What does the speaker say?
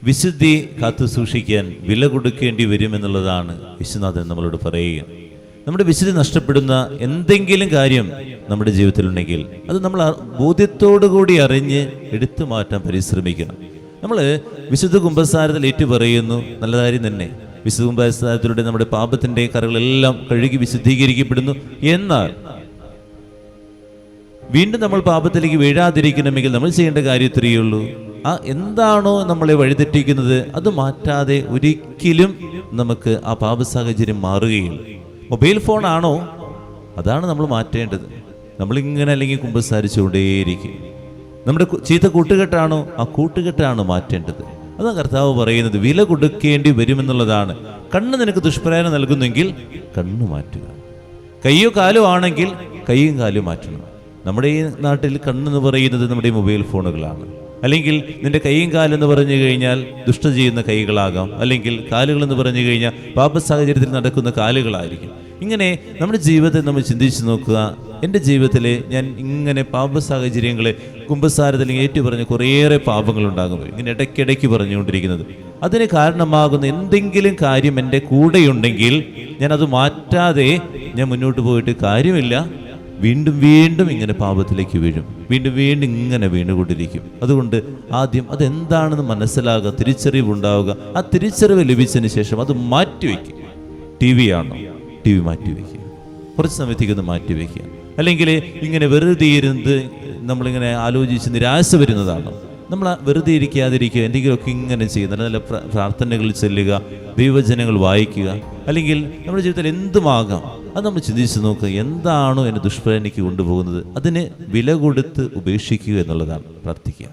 വിശുദ്ധി കാത്തു സൂക്ഷിക്കാൻ വില കൊടുക്കേണ്ടി വരുമെന്നുള്ളതാണ് വിശ്വനാഥൻ നമ്മളോട് പറയുക. നമ്മുടെ വിശുദ്ധി നഷ്ടപ്പെടുന്ന എന്തെങ്കിലും കാര്യം നമ്മുടെ ജീവിതത്തിലുണ്ടെങ്കിൽ അത് നമ്മൾ ബോധ്യത്തോടു കൂടി അറിഞ്ഞ് എടുത്തു മാറ്റാൻ പരിശ്രമിക്കണം. നമ്മൾ വിശുദ്ധ കുമ്പസാരത്തിൽ ഏറ്റു പറയുന്നു, നല്ല കാര്യം തന്നെ. വിശുദ്ധ കുമ്പസാരത്തിലൂടെ നമ്മുടെ പാപത്തിൻ്റെ കറകളെല്ലാം കഴുകി വിശുദ്ധീകരിക്കപ്പെടുന്നു. എന്നാൽ വീണ്ടും നമ്മൾ പാപത്തിലേക്ക് വീഴാതിരിക്കണമെങ്കിൽ നമ്മൾ ചെയ്യേണ്ട കാര്യം ഇത്രയേ ഉള്ളൂ. എന്താണോ നമ്മളെ വഴിതെറ്റിക്കുന്നത് അത് മാറ്റാതെ ഒരിക്കലും നമുക്ക് ആ പാപ സാഹചര്യം മാറുകയില്ല. മൊബൈൽ ഫോണാണോ, അതാണ് നമ്മൾ മാറ്റേണ്ടത്. നമ്മളിങ്ങനെ അല്ലെങ്കിൽ കുമ്പസാരിച്ചുകൊണ്ടേയിരിക്കും. നമ്മുടെ ചീത്ത കൂട്ടുകെട്ടാണോ, ആ കൂട്ടുകെട്ടാണ് മാറ്റേണ്ടത്. അതാണ് കർത്താവ് പറയുന്നത്, വില കൊടുക്കേണ്ടി വരുമെന്നുള്ളതാണ്. കണ്ണ് നിനക്ക് ദുഷ്പ്രേരണ നൽകുന്നെങ്കിൽ കണ്ണ് മാറ്റുക. കയ്യോ കാലോ ആണെങ്കിൽ കൈയും കാലും മാറ്റണം. നമ്മുടെ ഈ നാട്ടിൽ കണ്ണെന്ന് പറയുന്നത് നമ്മുടെ മൊബൈൽ ഫോണുകളാണ്. അല്ലെങ്കിൽ നിന്റെ കൈയും കാലെന്ന് പറഞ്ഞു കഴിഞ്ഞാൽ ദുഷ്ട ചെയ്യുന്ന കൈകളാകാം, അല്ലെങ്കിൽ കാലുകളെന്ന് പറഞ്ഞു കഴിഞ്ഞാൽ പാപ സാഹചര്യത്തിൽ നടക്കുന്ന കാലുകളായിരിക്കും. ഇങ്ങനെ നമ്മുടെ ജീവിതത്തെ നമ്മൾ ചിന്തിച്ച് നോക്കുക. എൻ്റെ ജീവിതത്തിൽ ഞാൻ ഇങ്ങനെ പാപ സാഹചര്യങ്ങളെ കുമ്പസാരത്തിൽ ഏറ്റു പറഞ്ഞ് കുറേയേറെ പാപങ്ങളുണ്ടാകുമ്പോൾ ഇങ്ങനെ ഇടയ്ക്കിടയ്ക്ക് പറഞ്ഞുകൊണ്ടിരിക്കുന്നത്, അതിന് കാരണമാകുന്ന എന്തെങ്കിലും കാര്യം എൻ്റെ കൂടെയുണ്ടെങ്കിൽ ഞാനത് മാറ്റാതെ ഞാൻ മുന്നോട്ട് പോയിട്ട് കാര്യമില്ല. വീണ്ടും വീണ്ടും ഇങ്ങനെ പാപത്തിലേക്ക് വീഴും, വീണ്ടും വീണ്ടും ഇങ്ങനെ വീണുകൊണ്ടിരിക്കും. അതുകൊണ്ട് ആദ്യം അതെന്താണെന്ന് മനസ്സിലാകുക, തിരിച്ചറിവുണ്ടാവുക. ആ തിരിച്ചറിവ് ലഭിച്ചതിന് ശേഷം അത് മാറ്റിവെക്കുക. ടി വി ആണോ, ടി വി മാറ്റിവെക്കുക, കുറച്ച് സമയത്തേക്ക് ഒന്ന് മാറ്റിവെക്കുക. അല്ലെങ്കിൽ ഇങ്ങനെ വെറുതെ ഇരുന്ന് നമ്മളിങ്ങനെ ആലോചിച്ച് നിരാശ വരുന്നതാണ്. നമ്മൾ വെറുതെ ഇരിക്കാതിരിക്കുക, എന്തെങ്കിലുമൊക്കെ ഇങ്ങനെ ചെയ്യുക. നല്ല നല്ല പ്രാർത്ഥനകൾ ചൊല്ലുക, ദൈവവചനങ്ങൾ വായിക്കുക, അല്ലെങ്കിൽ നമ്മുടെ ജീവിതത്തിൽ എന്തുമാകാം അത് നമ്മൾ ചിന്തിച്ച് നോക്കുക. എന്താണോ എന്നെ ദുഷ്പ്രേരണയ്ക്ക് കൊണ്ടുപോകുന്നത് അതിന് വില കൊടുത്ത് ഉപേക്ഷിക്കുക എന്നുള്ളതാണ്. പ്രാർത്ഥിക്കുക.